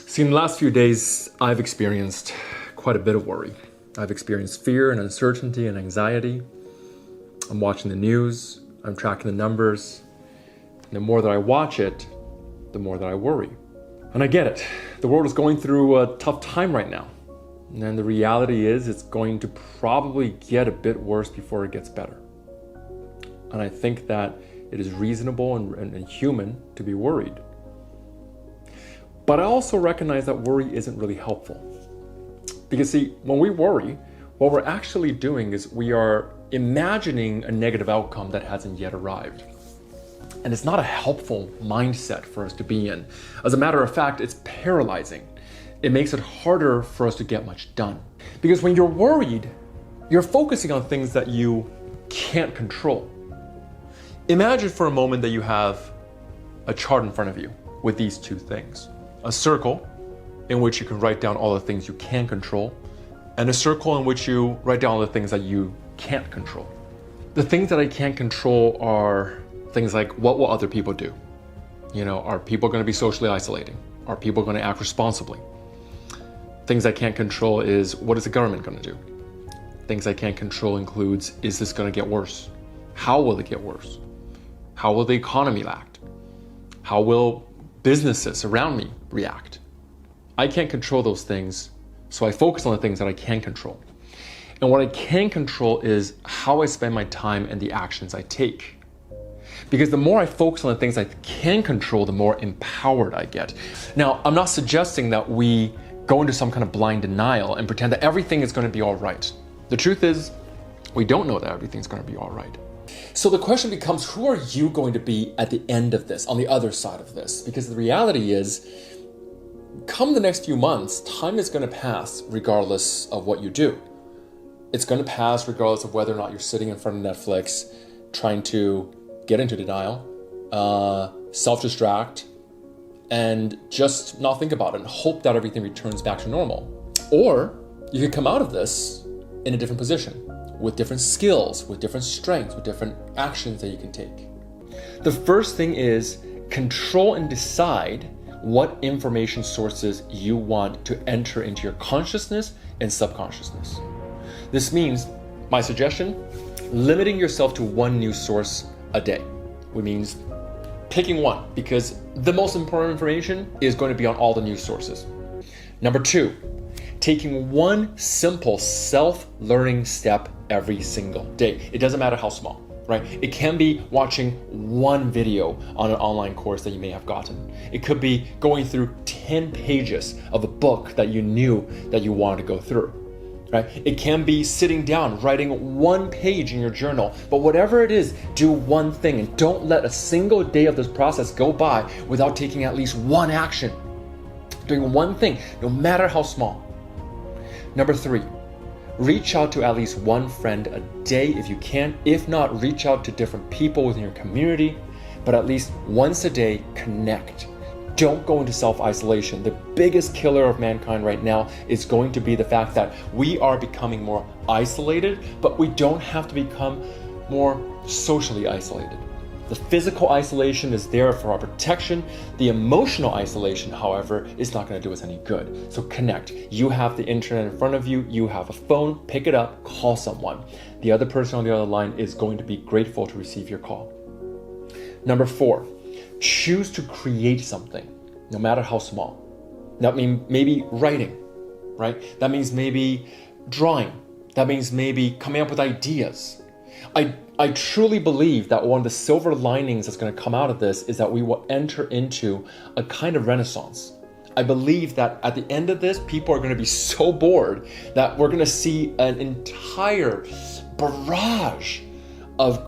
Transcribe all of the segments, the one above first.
See, in the last few days, I've experienced quite a bit of worry. I've experienced fear and uncertainty and anxiety. I'm watching the news, I'm tracking the numbers. And the more that I watch it, the more that I worry. And I get it. The world is going through a tough time right now. And the reality is it's going to probably get a bit worse before it gets better. And I think that it is reasonable and human to be worried. But I also recognize that worry isn't really helpful. Because see, when we worry, what we're actually doing is we are imagining a negative outcome that hasn't yet arrived. And it's not a helpful mindset for us to be in. As a matter of fact, it's paralyzing. It makes it harder for us to get much done. Because when you're worried, you're focusing on things that you can't control. Imagine for a moment that you have a chart in front of you with these two things. A circle in which you can write down all the things you can control, and a circle in which you write down all the things that you can't control. The things that I can't control are things like, what will other people do? Are people going to be socially isolating? Are people going to act responsibly? Things I can't control is, what is the government going to do? Things I can't control includes, is this going to get worse? How will it get worse? How will the economy act? How will businesses around me react? I can't control those things, so I focus on the things that I can control. And what I can control is how I spend my time and the actions I take. Because the more I focus on the things I can control, the more empowered I get. Now, I'm not suggesting that we go into some kind of blind denial and pretend that everything is going to be all right. The truth is, we don't know that everything's going to be all right. So the question becomes, who are you going to be at the end of this, on the other side of this? Because the reality is, come the next few months, time is going to pass regardless of what you do. It's going to pass regardless of whether or not you're sitting in front of Netflix trying to get into denial, self-distract, and just not think about it and hope that everything returns back to normal. Or you could come out of this in a different position, with different skills, with different strengths, with different actions that you can take. The first thing is control and decide what information sources you want to enter into your consciousness and subconsciousness. This means, my suggestion, limiting yourself to one news source a day, which means picking one, because the most important information is going to be on all the news sources. Number two, taking one simple self-learning step every single day. It doesn't matter how small, right? It can be watching one video on an online course that you may have gotten. It could be going through 10 pages of a book that you knew that you wanted to go through, right? It can be sitting down, writing one page in your journal, but whatever it is, do one thing and don't let a single day of this process go by without taking at least one action. Doing one thing, no matter how small. Number three, reach out to at least one friend a day if you can. If not, reach out to different people within your community, but at least once a day, connect. Don't go into self-isolation. The biggest killer of mankind right now is going to be the fact that we are becoming more isolated, but we don't have to become more socially isolated. The physical isolation is there for our protection. The emotional isolation, however, is not going to do us any good. So connect. You have the internet in front of you. You have a phone. Pick it up. Call someone. The other person on the other line is going to be grateful to receive your call. Number four, choose to create something, no matter how small. That means maybe writing, right? That means maybe drawing. That means maybe coming up with ideas. I truly believe that one of the silver linings that's going to come out of this is that we will enter into a kind of renaissance. I believe that at the end of this, people are going to be so bored that we're going to see an entire barrage of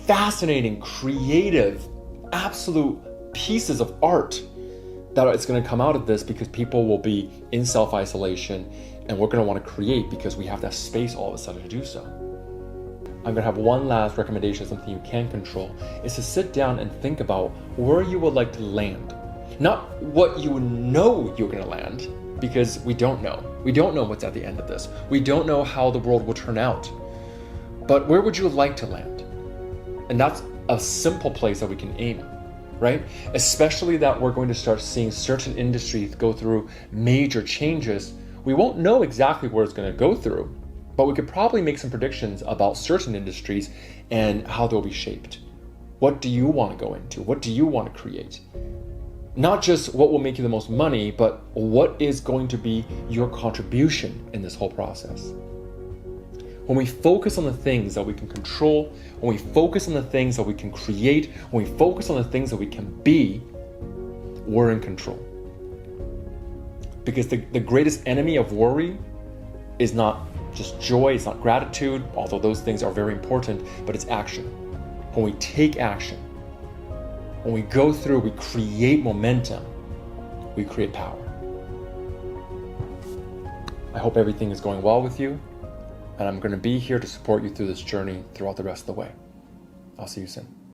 fascinating, creative, absolute pieces of art that is going to come out of this, because people will be in self-isolation and we're going to want to create because we have that space all of a sudden to do so. I'm going to have one last recommendation, something you can control, is to sit down and think about where you would like to land. Not what you know you're going to land, because we don't know. We don't know what's at the end of this. We don't know how the world will turn out. But where would you like to land? And that's a simple place that we can aim. right? Especially that we're going to start seeing certain industries go through major changes. We won't know exactly where it's going to go through, but we could probably make some predictions about certain industries and how they'll be shaped. What do you want to go into? What do you want to create? Not just what will make you the most money, but what is going to be your contribution in this whole process. When we focus on the things that we can control, when we focus on the things that we can create, when we focus on the things that we can be, we're in control. Because the greatest enemy of worry is not just joy, it's not gratitude, although those things are very important, but it's action. When we take action, when we go through, we create momentum, we create power. I hope everything is going well with you, and I'm going to be here to support you through this journey throughout the rest of the way. I'll see you soon.